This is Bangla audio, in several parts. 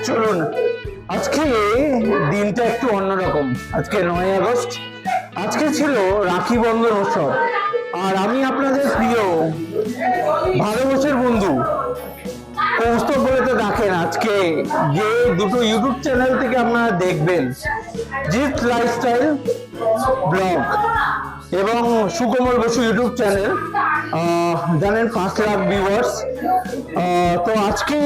চলুন, আজকে দিনটা একটু অন্যরকম। আজকে 9 আগস্ট, আজকে ছিল রাখি বন্ধন উৎসব। আর আমি আপনাদের প্রিয় ভালোবাসার বন্ধু কৌস্তব বলে তো ডাকেন, আজকে যে দুটো ইউটিউব চ্যানেল থেকে আপনারা দেখবেন, জিৎ লাইফস্টাইল ব্লগ এবং সুকোমল বসু ইউটিউব চ্যানেল, জানেন 5 লাখ ভিউয়ার্স। তো আজকে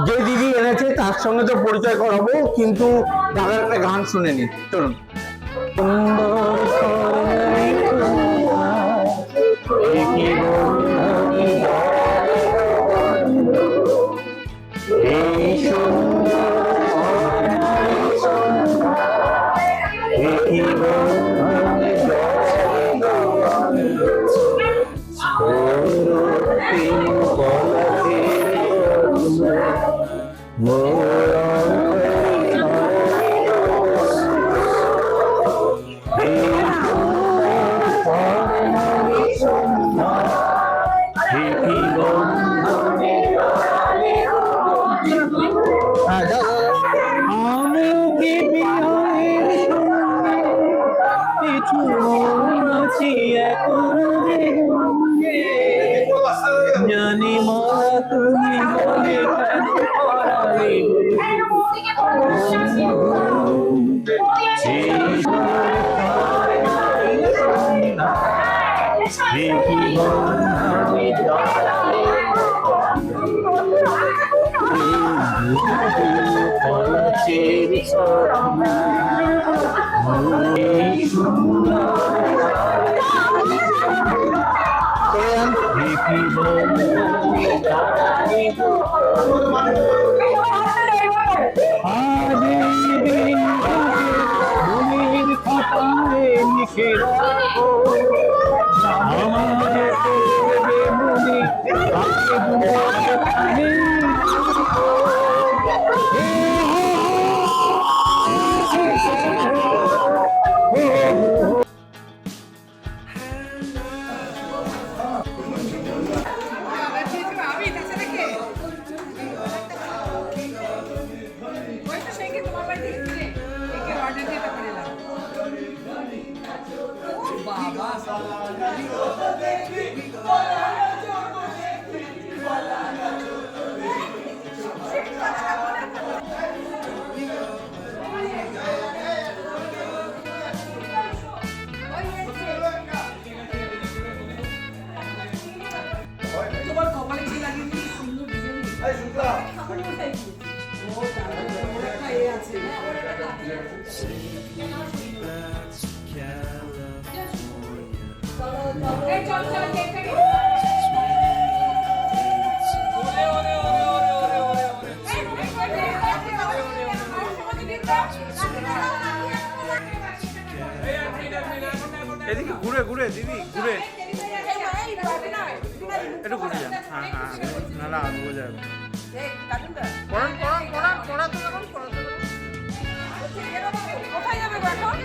যে দিদি এনেছে তার সঙ্গে তো পরিচয় করাবো, কিন্তু দাদার একটা গান শুনে নি। চলুন। জানি মালা তুমি বলে এদিকে ঘুরে ঘুরে দিদি ঘুরে একটু ঘুরে যান। হ্যাঁ হ্যাঁ, নাহলে আসবো যাবে। কোথায় যাবে এখন?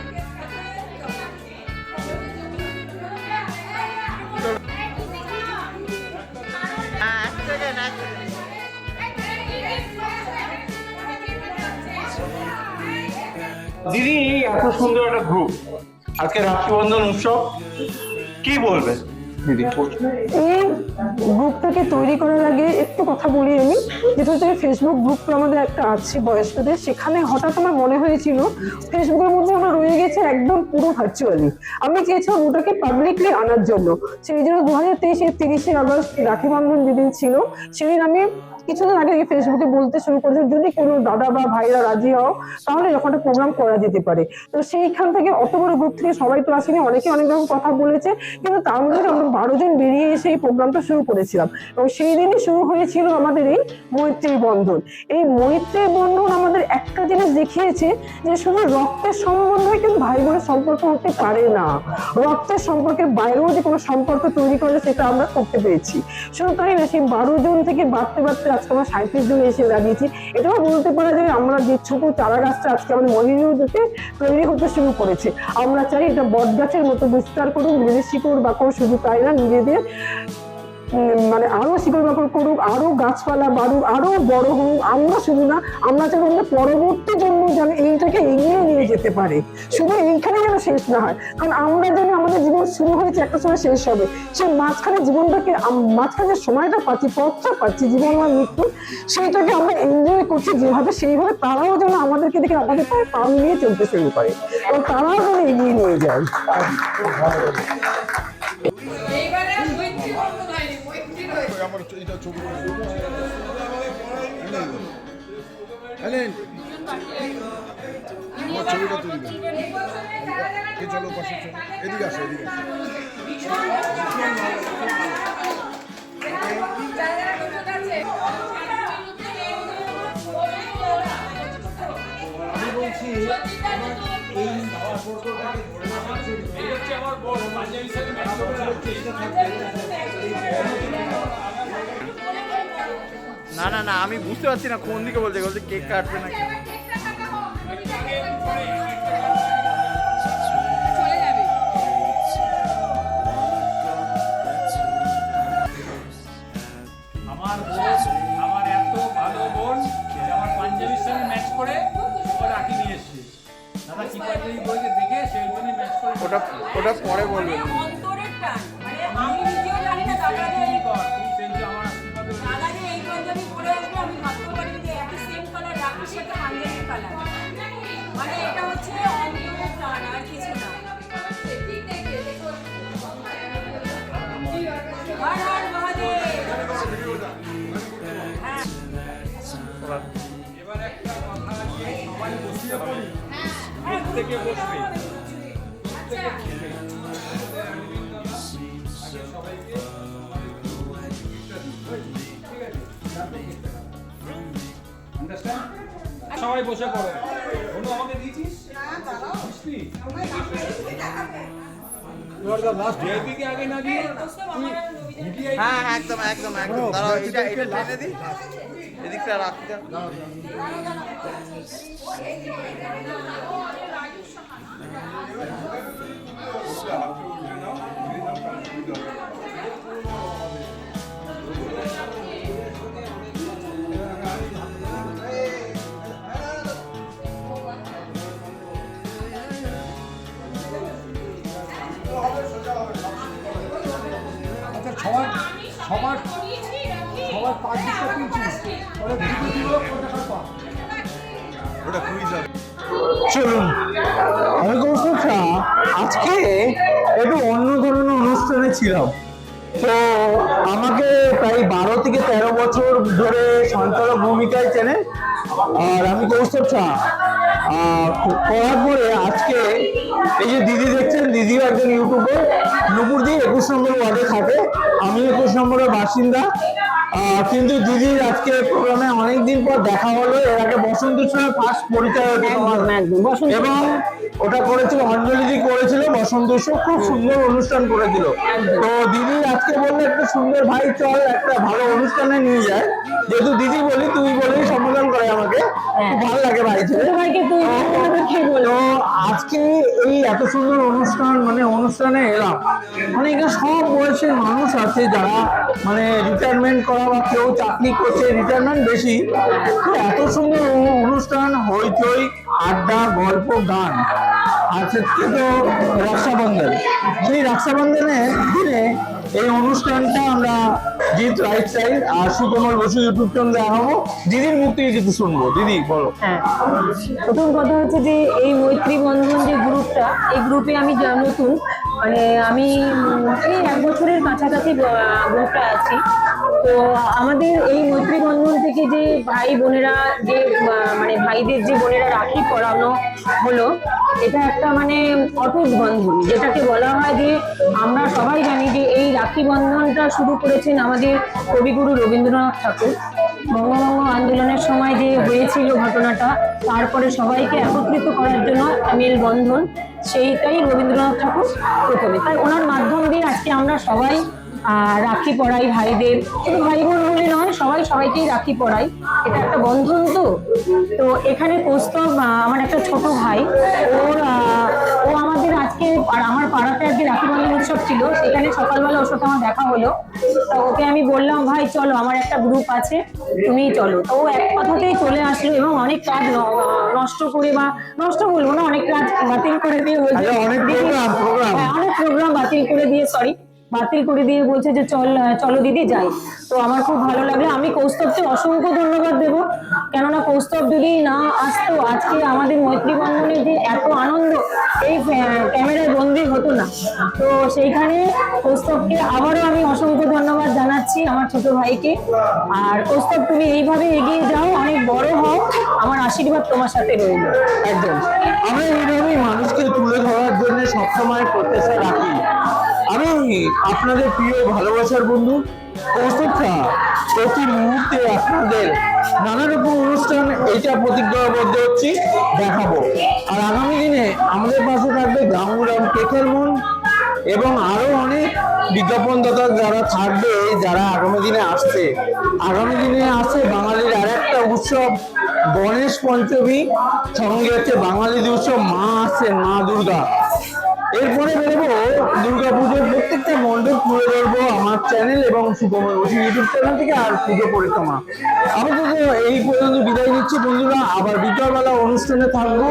দিদি, এত সুন্দর একটা গ্রুপ, আজকে রাখি বন্ধন উৎসব, কি বলবেন দিদি? এই গ্রুপটাকে তৈরি করার আগে একটু কথা বলি আমি, যেটা হচ্ছে ফেসবুক গ্রুপটা আমাদের একটা আছে বয়স্কদের, সেখানে হঠাৎ আমার মনে হয়েছিল ফেসবুকের মধ্যে আমরা রয়ে গেছি একদম পুরো ভার্চুয়ালি। আমি চেয়েছিলাম ওটাকে পাবলিকলি আনার জন্য, সেই জন্য 2023-এর 30শে আগস্ট রাখি বন্ধন যেদিন ছিল, সেদিন আমি কিছুদিন আগে ফেসবুকে বলতে শুরু করেছি, যদি কোনো দাদা বা ভাইরা রাজি হও তাহলে যখন একটা প্রোগ্রাম করা যেতে পারে। তো সেইখান থেকে অত বড় গ্রুপ থেকে সবাই তো আসেনি, অনেকে অনেক রকম কথা বলেছে, কিন্তু তার মধ্যে আমরা 12 জন বেরিয়ে এসে এই প্রোগ্রামটা শুরু করেছিলাম। এবং সেই দিনই শুরু হয়েছিল আমাদের এই মৈত্রী বন্ধন। এই মৈত্রী বন্ধন আমাদের একটা জিনিস দেখিয়েছে যে শুধু রক্তের সম্বন্ধ কিন্তু ভাই বোনের সম্পর্ক হতে পারে না, রক্তের সম্পর্কের বাইরেও যে কোনো সম্পর্ক তৈরি করে সেটা আমরা করতে পেরেছি। শুধু তাই না, সেই 12 জন থেকে বাড়তে বাড়তে আজকে আমরা 37 জন এসে দাঁড়িয়েছি। এটাও বলতে পারা যায় আমরা যে ছোট চারা গাছটা আজকে আমাদের মহিলাদেরকে তৈরি হতে শুরু করেছে। আমরা চাই এটা বট গাছের মতো বিস্তার করুক, নিজেদের শিকড় বাকড়, শুধু তাই না নিজেদের মানে আরো শিকড় বাকড় করুক, আরো গাছপালা বাড়ুক, আরো বড় হোক। আমরা শুধু না, আমরা যেন আমরা পরবর্তী জন্য যেন এইটাকে এগিয়ে নিয়ে যেতে পারে, শুধু এইখানে যেন শেষ না হয়। কারণ আমরা যেন আমাদের জীবন শুরু হয়েছে, একটা সময় শেষ হবে, সেই মাঝখানে জীবনটাকে মাঝখানে যে সময়টা পাচ্ছি, পথটা পাচ্ছি, জীবন আর মৃত্যু, সেইটাকে আমরা এনজয় করছি যেভাবে, সেইভাবে তারাও যেন আমাদেরকে দেখে আমাদের পায়ে পা মিলিয়ে চলতে শুরু করে এবং তারাও যেন এগিয়ে নিয়ে যায়। এইবারে আর মৈত্রী বন্ধন হয়নি, মৈত্রী রয়েছে। আমার এটা ছবি আমার ছবিটা তুলবে চলো পাশে চলো, এদিকে আসো, এদিকে আসো। আমি বলছি এই আমার বড় পাঞ্জাবি সাথে ম্যাচ করে রাখছে। না না না, আমি বুঝতে পারছি না কোন দিকে বলছে, বলছে কেক কাটবে নাকি। চলে যাবে। আমার বোন, আমার এত ভালো বোন যে আমার পাঞ্জাবির সঙ্গে ম্যাচ করে ও রাখি নিয়ে এসছে। দাদা কি পাঞ্জাবি বইতে দেখে সেই জন্য ম্যাচ করে। ওটা পরে বলবে। অন্তরের টান, মানে আমি নিজেও জানি না দাদা যে তুই সেন্টু আমার আশীর্বাদ করে। দাদা যে এই পাঞ্জাবি পরে আসবে, আমি ভাবতে পারিনি যে একই সেম কালার রাখির সাথে পাঞ্জাবির কালার। মানে এটা হচ্ছে অন্তরের টান, আর কিছু না। হর হর মহাদেব। হ্যাঁ। এবার একটা কথা আছে, সবাই বসতে হবে। প্রত্যেকে বসবে। সবাই বসে পড়ো। অনু আমাকে দিয়েছিস? ভিআইপিকে আগে না দিয়ে হ্যাঁ একদম একদম একদম, দাঁড়াও এটা টেনে দিই, এদিকটা রাখতে। আচ্ছা সবার সবার সবার পাঁচ দিকটা কিনছি ওটা কুইজ হবে। চলুন, আমি কৌশল শাহ আজকে একটু অন্য ধরনের অনুষ্ঠানে ছিলাম। তো আমাকে প্রায় 12 থেকে 13 বছর ধরে সঞ্চালক ভূমিকায় চেনে, আর আমি কৌশল শাহ করার পরে আজকে এই যে দিদি দেখছেন, দিদিও একজন ইউটিউবার, নুপুরদি 21 নম্বর ওয়ার্ডে থাকে, আমি 21 নম্বরের বাসিন্দা। কিন্তু দিদির আজকে প্রোগ্রামে অনেকদিন পর দেখা হলো। এর আগে বসন্তের সময় ফার্স্ট পরিচয় হয়েছিল এবং ওটা করেছিল অঞ্জলিদি করেছিল বসন্ত উৎসব, খুব সুন্দর অনুষ্ঠান করেছিল। তো দিদি আজকে বললো একটা সুন্দর ভাই চল একটা ভালো অনুষ্ঠানে নিয়ে যায়, যেহেতু দিদি বলি তুই বলেই সম্বোধন করে আমাকে, খুব ভালো লাগে ভাই ছেলে। তো আজকে এই এত সুন্দর অনুষ্ঠান মানে অনুষ্ঠানে এলাম, মানে এখানে সব বয়সের মানুষ আছে যারা মানে রিটায়ারমেন্ট করা বা কেউ চাকরি করছে, রিটায়ারমেন্ট বেশি। তো এত সুন্দর অনুষ্ঠান, হইচই, আড্ডা, গল্প, গান। আর সেটা তো রক্ষাবন্ধন, সেই রক্ষাবন্ধনের দিনে এই অনুষ্ঠানটা আমরা জিৎ রাইট সাইড আর সুকমল বসু ইউটিউব চ্যানেলে দেখাবো। দিদির মুখ থেকে কিছু শুনবো। দিদি বলো। হ্যাঁ, প্রথম কথা হচ্ছে যে এই মৈত্রী বন্ধন যে গ্রুপটা, এই গ্রুপে আমি নতুন, মানে আমি এই 1 বছরের কাছাকাছি গ্রুপটা আছি। তো আমাদের এই মৈত্রী বন্ধন থেকে যে ভাই বোনেরা যে মানে ভাইদের যে বোনেরা রাখি পরানো হলো, এটা একটা মানে অটুট বন্ধন, যেটাকে বলা হয় যে আমরা সবাই জানি যে এই রাখি বন্ধনটা শুরু করেছেন আমাদের কবিগুরু রবীন্দ্রনাথ ঠাকুর। বঙ্গভঙ্গ আন্দোলনের সময় যে হয়েছিল ঘটনাটা, তারপরে সবাইকে একত্রিত করার জন্য মেল বন্ধন, সেইটাই রবীন্দ্রনাথ ঠাকুর প্রথমে। তাই ওনার মাধ্যম দিয়ে আজকে আমরা সবাই রাখি পরাই ভাইদের, শুধু ভাই বোন বলে নয়, সবাই সবাইকেই রাখি পরাই। এটা একটা বন্ধন, তো তো এখানে কৌস্তব আমার একটা ছোট ভাই, ও আমাদের আজকে আর আমার পাড়াতে আজকে রাখি বন্ধন উৎসব ছিল, সেখানে সকালবেলা ওর সাথে আমার দেখা হলো। তো ওকে আমি বললাম ভাই চলো আমার একটা গ্রুপ আছে তুমি চলো, তো ও এক কথাতেই চলে আসলো এবং অনেক কাজ নষ্ট করে, বা নষ্ট বলবো না, অনেক কাজ বাতিল করে দিয়ে বলছে অনেক প্রোগ্রাম হ্যাঁ, অনেক প্রোগ্রাম বাতিল করে দিয়ে বলছে যে চলো দিদি যাই। তো আমার খুব ভালো লাগলো। আমি কৌস্তবকে অসংখ্য ধন্যবাদ দেবো, কেননা কৌস্তব যদি না আসতো আজকে আমাদের মৈত্রী বন্ধনের যে এত আনন্দ এই ক্যামেরায় বন্দি হতো না। তো সেইখানে কৌস্তবকে আবারও আমি অসংখ্য ধন্যবাদ জানাচ্ছি, আমার ছোট ভাইকে। আর কৌস্তব তুমি এইভাবে এগিয়ে যাও, অনেক বড় হও, আমার আশীর্বাদ তোমার সাথে রইল। একদম, আমরা এইভাবেই মানুষকে তুলে ধরার জন্য সবসময় প্রচেষ্টা রাখি। আমি আপনাদের প্রিয় ভালোবাসার বন্ধু কৌস্তব সাহা প্রতি মুহূর্তে আপনাদের নানা রকম অনুষ্ঠান এইটা প্রতিজ্ঞাবদ্ধ হচ্ছি দেখাবো। আর আগামী দিনে আমাদের পাশে থাকবে গাঙ্গুরাম কেকের মন এবং আরো অনেক বিজ্ঞাপনদাতা যারা থাকবে, যারা আগামী দিনে আসছে বাঙালির আর একটা উৎসব গণেশ পঞ্চমী, সঙ্গে হচ্ছে বাঙালির উৎসব মা আসছেন, মা দুর্গা। এরপরে বেরোবো দুর্গাপুজোর প্রত্যেকটা মণ্ডপ তুলে ধরবো আমার চ্যানেল এবং সুকমল বসু ইউটিউব চ্যানেল থেকে, আর পুজো পরিক্রমা। আপাতত এই পর্যন্ত বিদায় নিচ্ছি বন্ধুরা, আবার বিকালবেলা অনুষ্ঠানে থাকবো,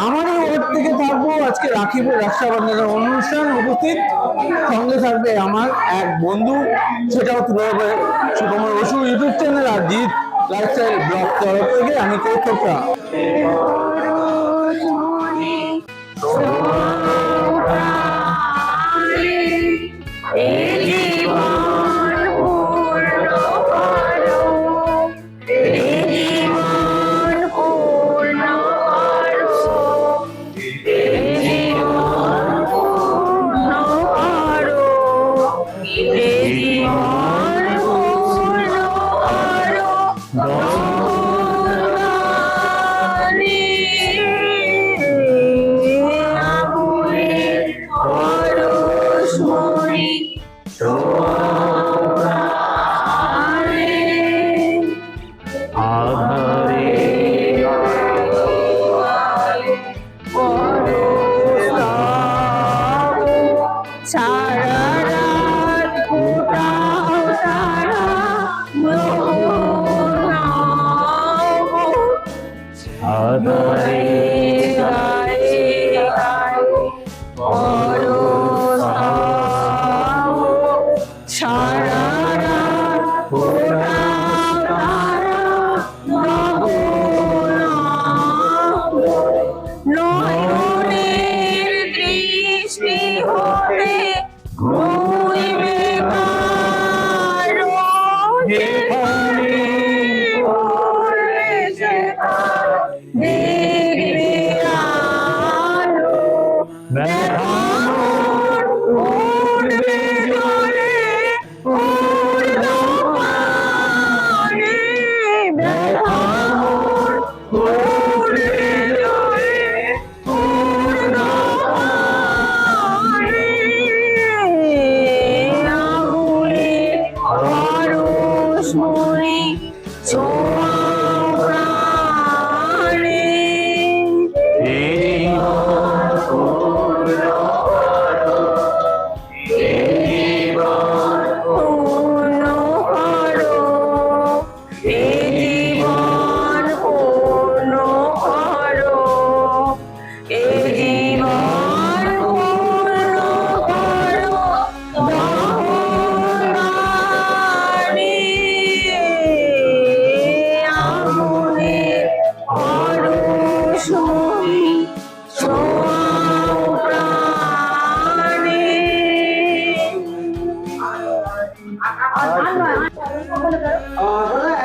আমারই ওর থেকে থাকবো আজকে রক্ষাবন্ধনের অনুষ্ঠান উপস্থিত, সঙ্গে থাকবে আমার এক বন্ধু, সেটাও তুলে হবে সুকমল বসু ইউটিউব চ্যানেল আর জিৎ লাইফস্টাইল ব্লগ তরফ থেকে। আমি কৌস্তব সাহা।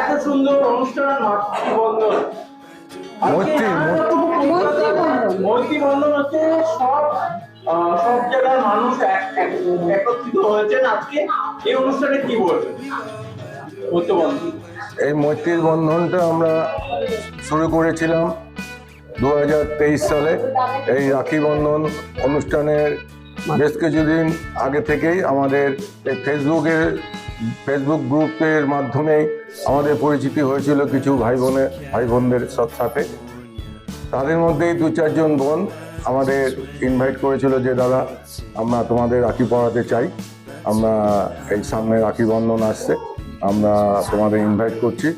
এত সুন্দর অনুষ্ঠান মৈত্রী বন্ধন হচ্ছে সব জায়গার মানুষ একত্রিত হয়েছেন আজকে এই অনুষ্ঠানে। কি বলবেন? এই মৈত্রীর বন্ধনটা আমরা শুরু করেছিলাম 2023 সালে। এই রাখি বন্ধন অনুষ্ঠানের বেশ কিছুদিন আগে থেকেই আমাদের এই ফেসবুকের ফেসবুক গ্রুপের মাধ্যমেই আমাদের পরিচিতি হয়েছিল কিছু ভাই বোনদের সাথে। তাদের মধ্যেই 2-4 জন বোন আমাদের ইনভাইট করেছিল যে দাদা আমরা তোমাদের রাখি পরাতে চাই, আমরা এই সামনে রাখি বন্ধন আসছে, আমরা তোমাদের ইনভাইট করছি,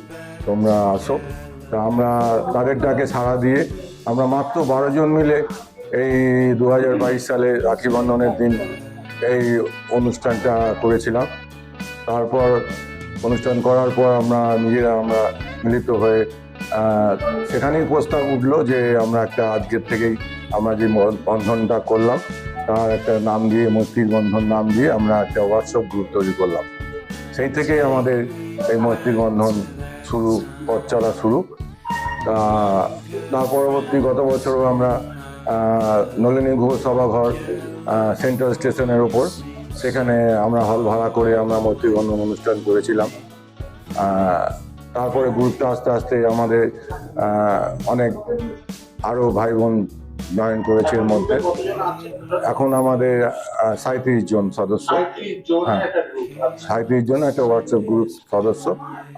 তোমরা আসো। তা আমরা তাদের ডাকে সাড়া দিয়ে আমরা মাত্র 12 জন মিলে এই 2022 সালে রাখি বন্ধনের দিন এই অনুষ্ঠানটা করেছিলাম। তারপর অনুষ্ঠান করার পর আমরা নিজেরা মিলিত হয়ে সেখানেই প্রস্তাব উঠলো যে আমরা একটা আজকের থেকেই আমরা যে বন্ধনটা করলাম তার একটা নাম দিয়ে মৈত্রীর বন্ধন নাম দিয়ে আমরা একটা হোয়াটসঅ্যাপ গ্রুপ তৈরি করলাম। সেই থেকেই আমাদের এই মৈত্রীর বন্ধন পথ চলা শুরু। তার পরবর্তী গত বছরও আমরা নলিনী ঘোষ সভাঘর সেন্ট্রাল স্টেশনের ওপর, সেখানে আমরা হল ভাড়া করে আমরা মৈত্রী বন্ধন অনুষ্ঠান করেছিলাম। তারপরে গ্রুপটা আস্তে আস্তে আমাদের অনেক আরও ভাই বোন জয়েন করেছে এর মধ্যে। এখন আমাদের 37 জন সদস্য, হ্যাঁ 37 জন একটা হোয়াটসঅ্যাপ গ্রুপ সদস্য।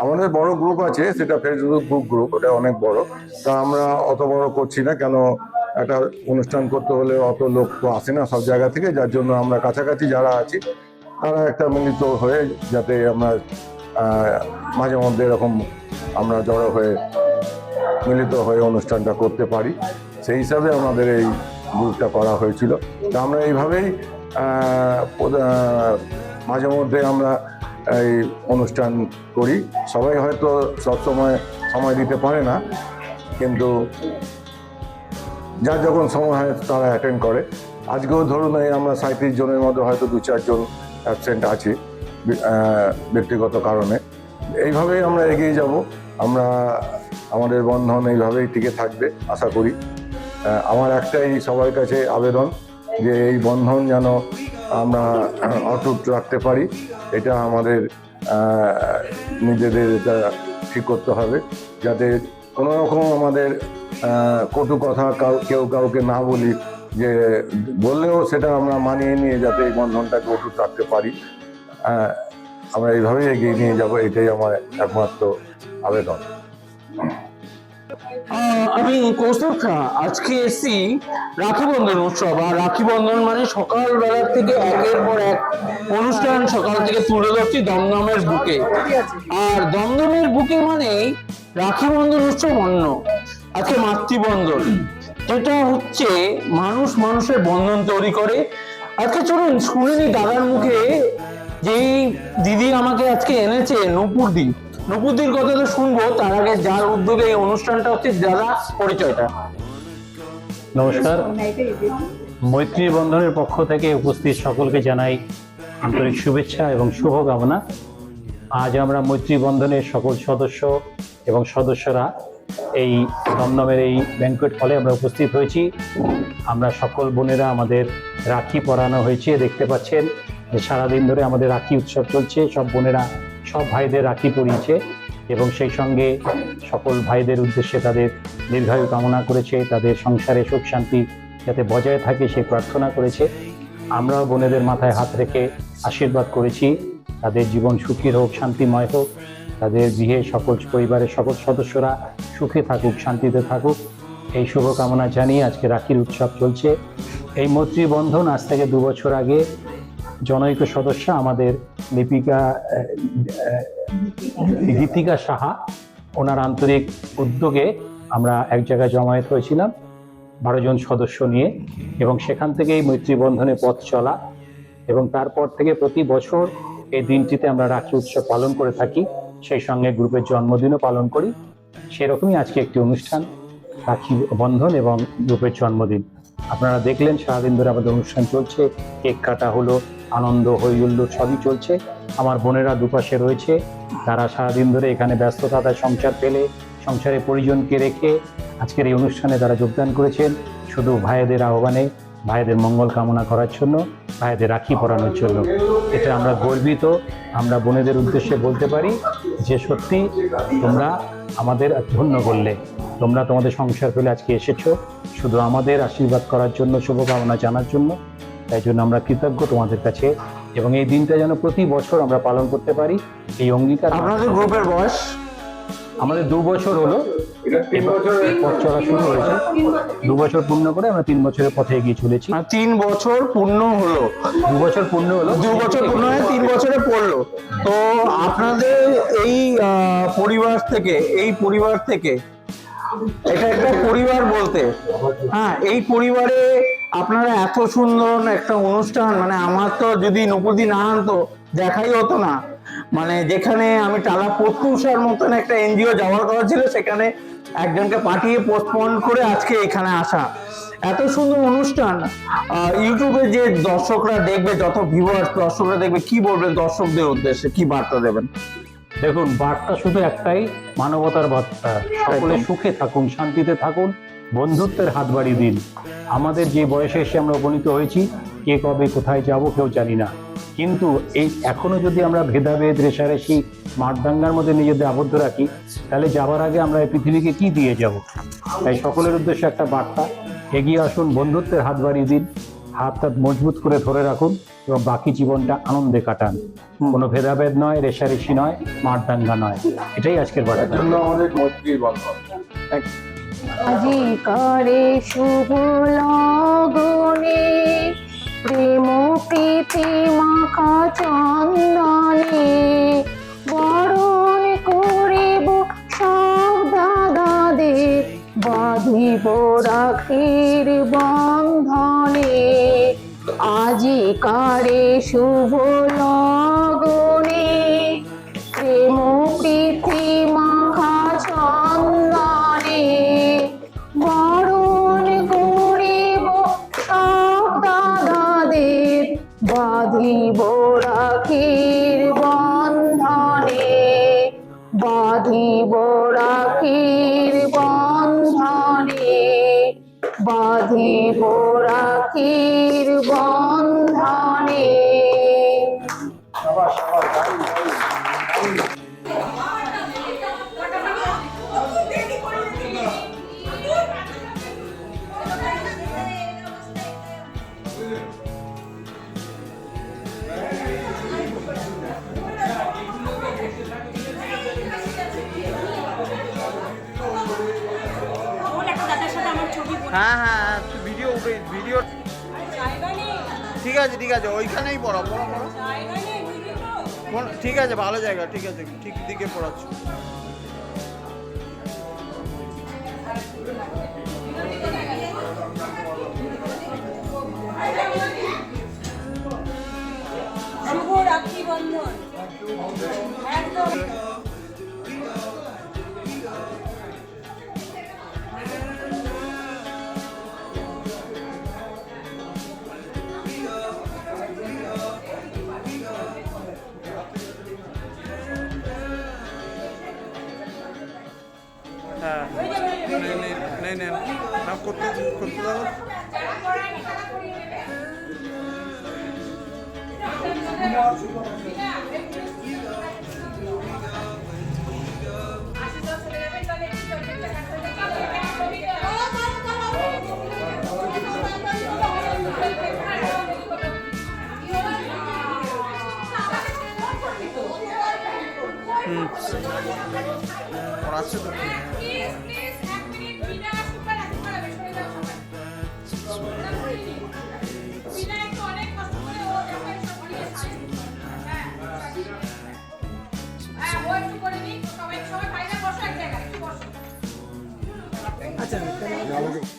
আমাদের বড় গ্রুপ আছে, সেটা ফেসবুক গ্রুপ, ওটা অনেক বড়। তা আমরা অত বড় করছি না, কেন একটা অনুষ্ঠান করতে হলে অত লোক তো আসে না সব জায়গা থেকে, যার জন্য আমরা কাছাকাছি যারা আছি তারা একটা মিলিত হয়ে যাতে আমরা মাঝে মধ্যে এরকম আমরা জড়ো হয়ে মিলিত হয়ে অনুষ্ঠানটা করতে পারি, সেই হিসাবে আমাদের এই গ্রুপটা করা হয়েছিল। তা আমরা এইভাবেই মাঝে মধ্যে আমরা এই অনুষ্ঠান করি। সবাই হয়তো সময় দিতে পারে না, কিন্তু যার যখন সময় হয় তারা অ্যাটেন্ড করে। আজকেও ধরুন এই আমরা 37 জনের মধ্যে হয়তো 2-4 জন অ্যাবসেন্ট আছি ব্যক্তিগত কারণে। এইভাবেই আমরা এগিয়ে যাব, আমাদের বন্ধন এইভাবেই টিকে থাকবে আশা করি। আমার একটাই সবার কাছে আবেদন যে এই বন্ধন যেন আমরা অটুট রাখতে পারি, এটা আমাদের নিজেদের এটা ঠিক করতে হবে, যাতে কোনো রকম আমাদের কটু কথা কেউ কাউকে না বলি, যে বললেও সেটা আমরা মানিয়ে নিয়ে যাতে এই বন্ধনটাকে অটুট রাখতে পারি। আমরা এইভাবেই এগিয়ে নিয়ে যাব, এটাই আমার একমাত্র আবেদন। আমি কৌস্তব খা, আজকে এসছি রাখি বন্ধন উৎসব। আর রাখি বন্ধন মানে সকালবেলার থেকে একের পর এক অনুষ্ঠান সকাল থেকে তুলে ধরছি দমদমের বুকে। আর দমদমের বুকে মানে রাখি বন্ধন উৎসব অন্য। আজকে মাতৃবন্ধন, যেটা হচ্ছে মানুষ মানুষের বন্ধন তৈরি করে। আজকে চলুন শুনিনি দাদার মুখে, যেই দিদি আমাকে আজকে এনেছে নপুরদির কথা তো শুনবো, তার আগে যার উদ্যোগে এই অনুষ্ঠানটা হচ্ছে দাদা পরিচয়টা। নমস্কার, মৈত্রী বন্ধনের পক্ষ থেকে উপস্থিত সকলকে জানাই আন্তরিক শুভেচ্ছা এবং শুভকামনা। আজ আমরা মৈত্রী বন্ধনের সকল সদস্য এবং সদস্যরা এই দমদমের এই ব্যাংকুয়েট হলে আমরা উপস্থিত হয়েছি। আমরা সকল বোনেরা আমাদের রাখি পরানো হয়েছে, দেখতে পাচ্ছেন যে সারাদিন ধরে আমাদের রাখি উৎসব চলছে। সব বোনেরা সব ভাইদের রাখি পরিয়েছে এবং সেই সঙ্গে সকল ভাইদের উদ্দেশ্যে তাদের দীর্ঘায়ু কামনা করেছে, তাদের সংসারে সুখ শান্তি যাতে বজায় থাকে সেই প্রার্থনা করেছে। আমরাও বোনেদের মাথায় হাত রেখে আশীর্বাদ করেছি, তাদের জীবন সুখী হোক, শান্তিময় হোক, তাদের গৃহে সকল পরিবারের সকল সদস্যরা সুখে থাকুক, শান্তিতে থাকুক, এই শুভকামনা জানিয়ে আজকে রাখির উৎসব চলছে। এই মৈত্রী বন্ধন আজ থেকে 2 বছর আগে জনৈক সদস্য আমাদের গীতিকা সাহা, ওনার আন্তরিক উদ্যোগে আমরা এক জায়গায় জমায়েত হয়েছিলাম 12 জন সদস্য নিয়ে, এবং সেখান থেকেই মৈত্রী বন্ধনে পথ চলা। এবং তারপর থেকে প্রতি বছর এই দিনটিতে আমরা রাখি উৎসব পালন করে থাকি, সেই সঙ্গে গ্রুপের জন্মদিনও পালন করি। সেরকমই আজকে একটি অনুষ্ঠান, রাখি বন্ধন এবং গ্রুপের জন্মদিন। আপনারা দেখলেন সারাদিন ধরে আমাদের অনুষ্ঠান চলছে, কেক কাটা হলো, আনন্দ হইহুল্লোড় সবই চলছে। আমার বোনেরা দুপাশে রয়েছে, তারা সারাদিন ধরে এখানে ব্যস্ততা, তার সংসার পেলে সংসারে পরিজনকে রেখে আজকের এই অনুষ্ঠানে তারা যোগদান করেছেন শুধু ভাইদের আহ্বানে, ভাইদের মঙ্গল কামনা করার জন্য, ভাইদের রাখি পরানোর জন্য। এটা আমরা গর্বিত। আমরা বোনেদের উদ্দেশ্যে বলতে পারি যে সত্যি তোমরা আমাদের ধন্য করলে, তোমরা তোমাদের সংসার পেলে আজকে এসেছো শুধু আমাদের আশীর্বাদ করার জন্য, শুভকামনা জানার জন্য। তাই জন্য আমরা কৃতজ্ঞ তোমাদের কাছে। এবং এই দিনটা যেন প্রতি বছর আমরা পালন করতে পারি এই অঙ্গীকার। আপনাদের গ্রুপের বয়স? আমাদের 2 বছর হলো পথ চলা শুরু হয়েছে। 2 বছর পূর্ণ করে আমরা 3 বছরের পথে এগিয়ে চলেছি। 3 বছর পূর্ণ হলো। 2 বছর পূর্ণ হলো, 2 বছর পূর্ণ হয়ে 3 বছরে পড়লো। তো আপনাদের এই পরিবার থেকে এটা একটা পরিবার বলতে, হ্যাঁ, এই পরিবারে আপনারা এত সুন্দর একটা অনুষ্ঠান, মানে আমার তো যদি নকুদি না আনতো দেখাই হতো না। মানে যেখানে আমি টালা প্রত্যুষার মতন একটা এনজিও যাওয়ার কথা ছিল, সেখানে একজনকে পাঠিয়ে পোস্টপোন করে আজকে এখানে আসা। এত সুন্দর অনুষ্ঠান ইউটিউবে যে দর্শকরা দেখবে, যত ভিউয়ার্স দর্শকরা দেখবে, কি বলবেন দর্শকদের উদ্দেশ্যে, কি বার্তা দেবেন? দেখুন, বার্তা শুধু একটাই, মানবতার বার্তা। সকলে সুখে থাকুন, শান্তিতে থাকুন, বন্ধুত্বের হাত বাড়িয়ে দিন। আমাদের যে বয়সে এসে আমরা উপনীত হয়েছি, কে কবে কোথায় যাব কেউ জানি না, কিন্তু এই এখনো যদি আমরা ভেদাভেদ, রেষারেষি, মারদাঙ্গার মধ্যে নিজেদের আবদ্ধ রাখি, তাহলে যাবার আগে আমরা এই পৃথিবীকে কি দিয়ে যাব? তাই সকলের উদ্দেশ্যে একটা বার্তা, এগিয়ে আসুন, বন্ধুত্বের হাত বাড়িয়ে দিন, হাতটা মজবুত করে ধরে রাখুন এবং বাকি জীবনটা আনন্দে কাটান। কোনো ভেদাভেদ নয়, রেষারেষি নয়, মারদাঙ্গা নয়। এটাই আজকের বার্তা। জন্য আমাদের মৈত্রী বন্ধন। আজি করে শুভ লগনে প্রেম প্রীতি মাখা চন্দনে বরণ করিব সব দাদাদের বাঁধিব রাখির বন্ধনে। আজি কারে শুভ লগনে প্রেম প্রীতি মাখা চন্দনে বরণ করিব সব দাদাদের বাঁধিব রাখির বন্ধনে, বাঁধিব রাখির বন্ধনে, বাঁধিব রাখির বন্ধনে। হ্যাঁ হ্যাঁ, ভিডিও ভিডিও জায়গা নেই, ঠিক আছে ঠিক আছে, ওইখানেই পড়া পড়া পড়া। জায়গা নেই, বুঝলি তো? ঠিক আছে, ভালো জায়গা, ঠিক আছে, ঠিক দিকে পড়াচ্ছ। শুভ রাখি বন্ধন একদম। হ্যাঁ, নেই নেই না, করতে দাও। পড়াচ্ছে তো।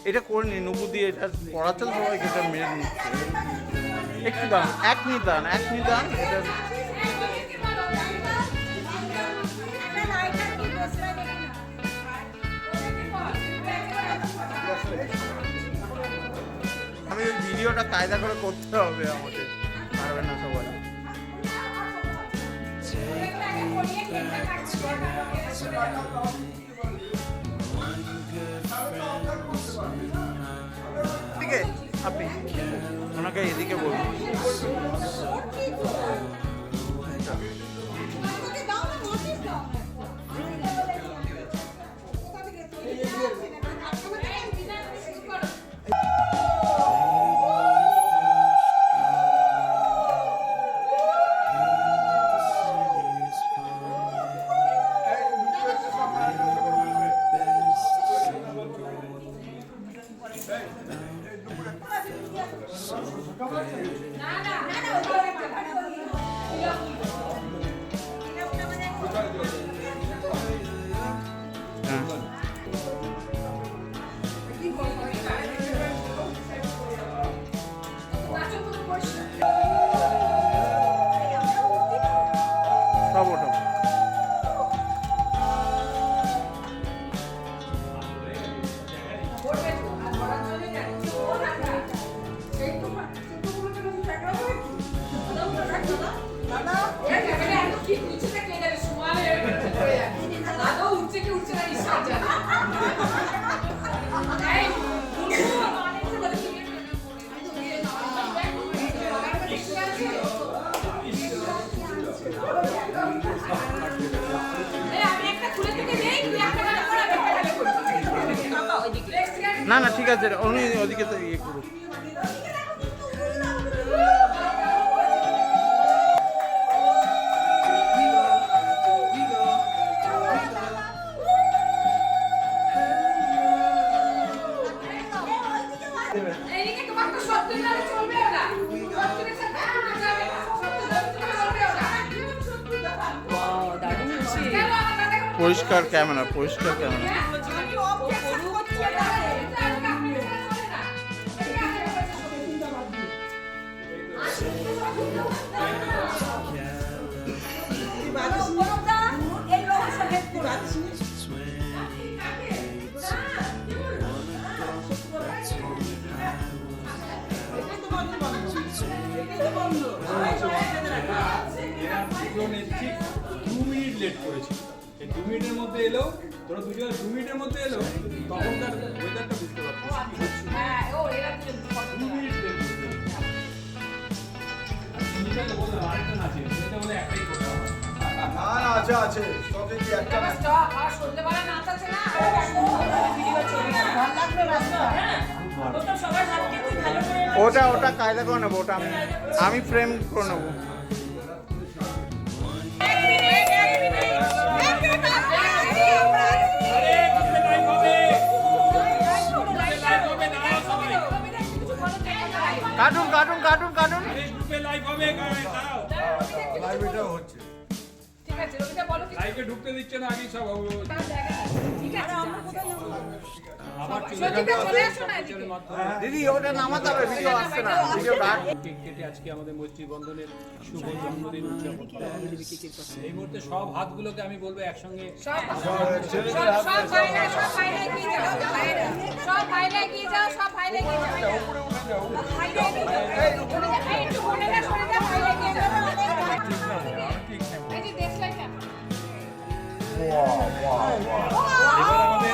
এটা করে নি নুপু দিয়ে, এটা পড়াচ্ছে তো সবাইকে, এটা মেরে নিচ্ছে। একটু দান, এক মিনিট দান এটা। আমি ওই ভিডিওটা কায়দা করে করতে হবে, আমাকে পারবে না সবাই। ঠিক আছে, আপনি ওনাকে এদিকে বলুন। না না ঠিক আছে, উনি ওদিকে তো ইয়ে করুক। এইদিকে তোমার তো সত্যি না চলবে না সত্যি সাথে যাবে সত্যি চলবে না ওয়াও দারুণ হচ্ছে পরিষ্কার ক্যামেরা, পরিষ্কার ক্যামেরা। আমি অবজেকশন করছি এই লোক সাথে করাচ্ছি ঠিক 2 মিনিট লেট করেছিল। এই 2 মিনিটের মধ্যে এলো, তোরা দুজন 2 মিনিটের মধ্যে এলো, তখনকার ওয়েদারটা বুঝতে পারছিস কি হচ্ছে। হ্যাঁ ও এরা 2 মিনিট লেট করেছিল। আর সুনিতা তো বললো আরেকটা আছে, সেটা বলে একটাই করতে হবে। আছে স্টপ আর সন্ধ্যাবেলা নাচ আছে না ভিডিও চলবে ভালো লাগবে রাস্তা হ্যাঁ ও তো সবার হাতকে তুই ভালো করে ওটা কায়দা করে নেবো, ওটা আমি ফ্রেম করে নেবো। কার্টুন কার্টুন কার্টুন কার্টুন গ্রুপে লাইভ হবে, দাঁড়াও। ঠিক আছে রবিদা বলো কি লাইভে ঢুকতে দিচ্ছে না, আগেই সব ঠিক আছে আমরা কোথায় যাবো আবার সত্যিটা চলে আসো না এদিকে দিদি ওটা নামাতে হবে, ভিডিও আসছে না, ভিডিও কাট। কেক কেটে আজকে আমাদের মৈত্রী বন্ধনের শুভ জন্মদিন উদযাপন করা হবে। এই মুহূর্তে সব হাতগুলোকে আমি বলবো একসঙ্গে সব ফাইলে এগিয়ে যাও সব ফাইলে এগিয়ে যাও সব ফাইলে এগিয়ে যাও ফাইলে এগিয়ে যাও এই একটু মনে না সরে যাও ফাইলে এগিয়ে যাও এই যে দেখলেন কেন এবার আমাদের